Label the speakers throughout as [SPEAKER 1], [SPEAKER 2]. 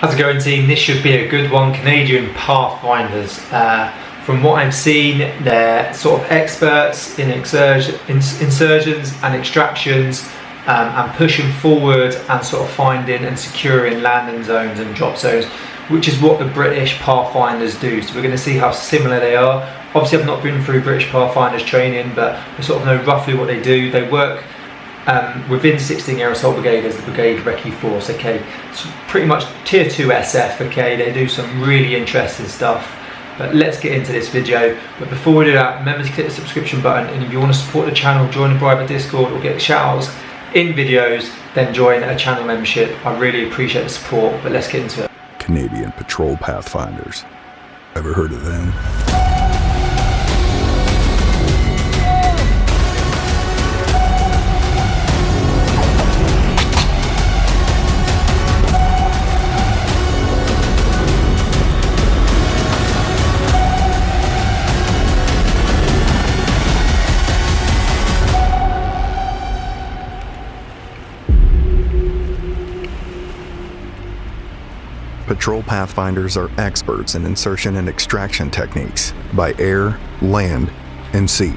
[SPEAKER 1] How's it going, team? This should be a good one. Canadian Pathfinders. From what I've seen, they're sort of experts in insertions and extractions, and pushing forward and sort of finding and securing landing zones and drop zones, which is what the British Pathfinders do. So we're going to see how similar they are. Obviously, I've not been through British Pathfinders training, but I sort of know roughly what they do. They work within 16 Air Assault Brigade as the Brigade Recce Force, okay? So pretty much Tier 2 SF, okay? They do some really interesting stuff. But let's get into this video. But before we do that, remember to click the subscription button, and if you want to support the channel, join the private Discord or get shout-outs in videos, then join a channel membership. I really appreciate the support, but let's get into it.
[SPEAKER 2] Canadian Patrol Pathfinders. Ever heard of them? Patrol Pathfinders are experts in insertion and extraction techniques by air, land, and sea.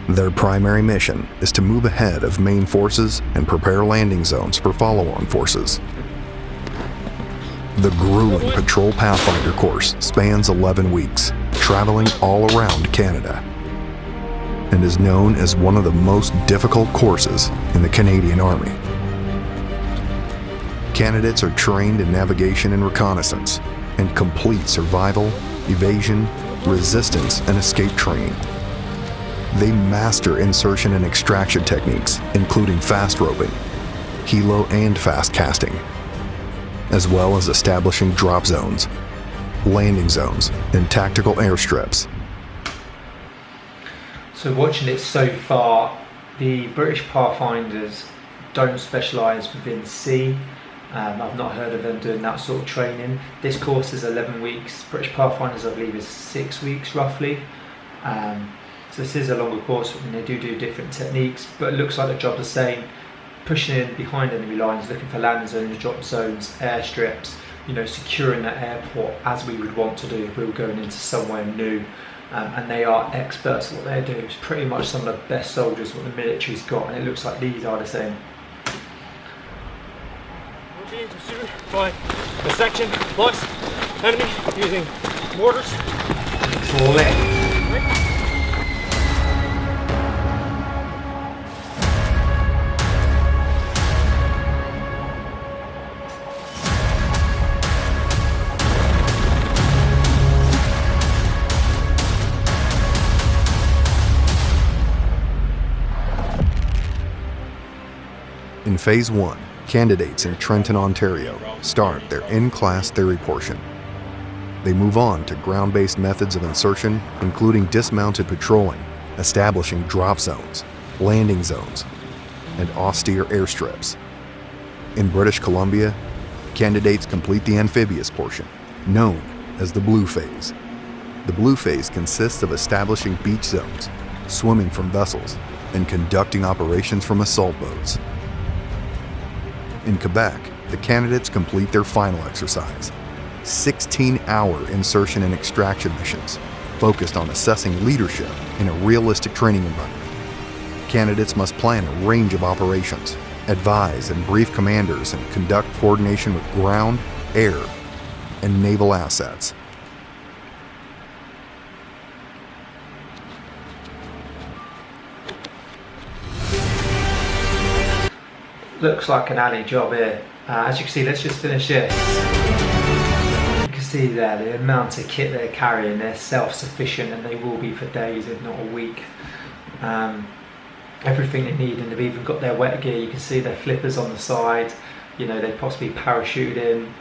[SPEAKER 2] Their primary mission is to move ahead of main forces and prepare landing zones for follow-on forces. The grueling Patrol Pathfinder course spans 11 weeks, traveling all around Canada, and is known as one of the most difficult courses in the Canadian Army. Candidates are trained in navigation and reconnaissance, and complete survival, evasion, resistance, and escape training. They master insertion and extraction techniques, including fast roping, helo and fast casting, as well as establishing drop zones, landing zones, and tactical airstrips.
[SPEAKER 1] So watching it so far, the British Pathfinders don't specialise within sea. I've not heard of them doing that sort of training. This course is 11 weeks. British Pathfinders, I believe, is 6 weeks roughly. So this is a longer course, and they do different techniques, but it looks like the job's the same. Pushing in behind enemy lines, looking for landing zones, drop zones, airstrips, you know, securing that airport as we would want to do if we were going into somewhere new. And they are experts at what they do. It's pretty much some of the best soldiers what the military's got, and it looks like these are the same.
[SPEAKER 3] Being pursued by a section plus enemy using mortars.
[SPEAKER 1] Fall in.
[SPEAKER 2] In Phase 1, candidates in Trenton, Ontario start their in-class theory portion. They move on to ground-based methods of insertion, including dismounted patrolling, establishing drop zones, landing zones, and austere airstrips. In British Columbia, candidates complete the amphibious portion, known as the Blue Phase. The Blue Phase consists of establishing beach zones, swimming from vessels, and conducting operations from assault boats. In Quebec, the candidates complete their final exercise, 16-hour insertion and extraction missions, focused on assessing leadership in a realistic training environment. Candidates must plan a range of operations, advise and brief commanders, and conduct coordination with ground, air, and naval assets.
[SPEAKER 1] Looks like an alley job here. As you can see, let's just finish this. You can see there the amount of kit they're carrying. They're self-sufficient, and they will be for days, if not a week. Everything they need, and they've even got their wet gear. You can see their flippers on the side. You know, they possibly parachuted in.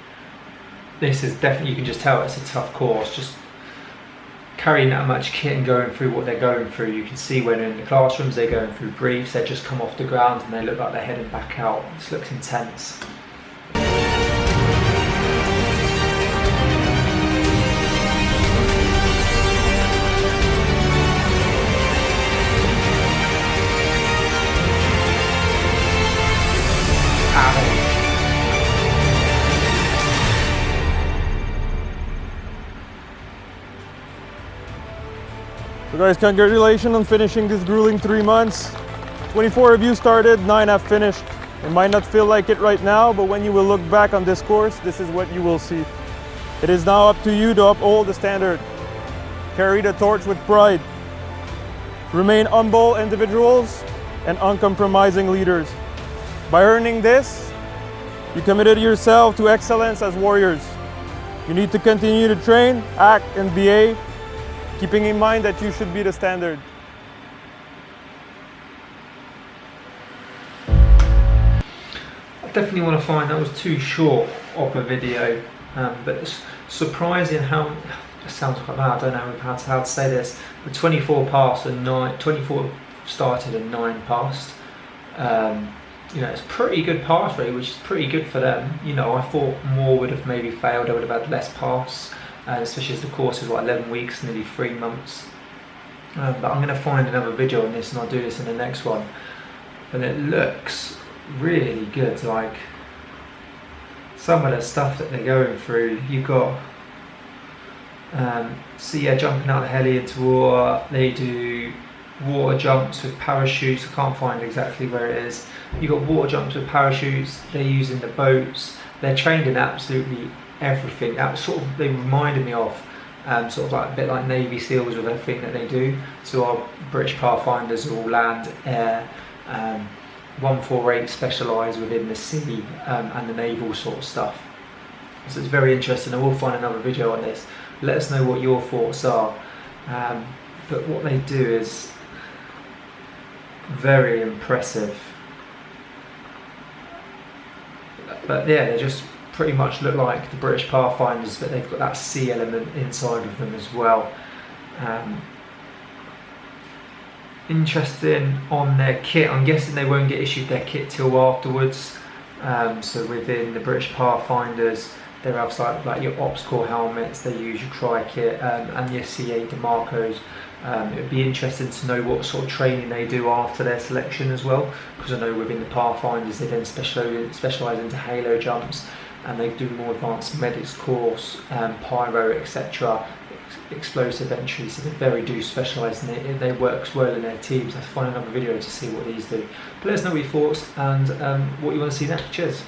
[SPEAKER 1] This is definitely, you can just tell it's a tough course. Just carrying that much kit and going through what they're going through. You can see when in the classrooms they're going through briefs, they just come off the ground and they look like they're heading back out. This looks intense.
[SPEAKER 3] So guys, congratulations on finishing this grueling 3 months. 24 of you started, 9 have finished. It might not feel like it right now, but when you will look back on this course, this is what you will see. It is now up to you to uphold the standard. Carry the torch with pride. Remain humble individuals and uncompromising leaders. By earning this, you committed yourself to excellence as warriors. You need to continue to train, act, and behave, keeping in mind that you should be the standard.
[SPEAKER 1] I definitely want to find that was too short of a video, but it's surprising how, it sounds quite bad, I don't know how to say this, but 24 passed and 24 started and 9 passed. You know, it's pretty good pass rate, which is pretty good for them. You know, I thought more would have maybe failed, I would have had less pass, especially as the course is what, 11 weeks, nearly 3 months. But I'm going to find another video on this and I'll do this in the next one. But it looks really good, like some of the stuff that they're going through. You've got, so yeah, jumping out of the heli into water. They do water jumps with parachutes. I can't find exactly where it is. You've got water jumps with parachutes. They're using the boats. They're trained in absolutely everything. That sort of, they reminded me of sort of like a bit like Navy SEALs with everything that they do. So our British Pathfinders are all land, air, 148 specialise within the sea and the naval sort of stuff. So it's very interesting. I will find another video on this. Let us know what your thoughts are. But what they do is very impressive. But yeah, they just pretty much look like the British Pathfinders, but they've got that sea element inside of them as well. Interesting on their kit. I'm guessing they won't get issued their kit till afterwards. So within the British Pathfinders, they have like your Ops Core helmets, they use your tri-kit and your CA DeMarcos. It would be interesting to know what sort of training they do after their selection as well, because I know within the Pathfinders they then specialise into halo jumps, and they do more advanced medics course, pyro, etc. explosive entry, so they very do specialise in it. They work well in their teams. I'll find another video to see what these do. But let us know what your thoughts and what you want to see next. Cheers.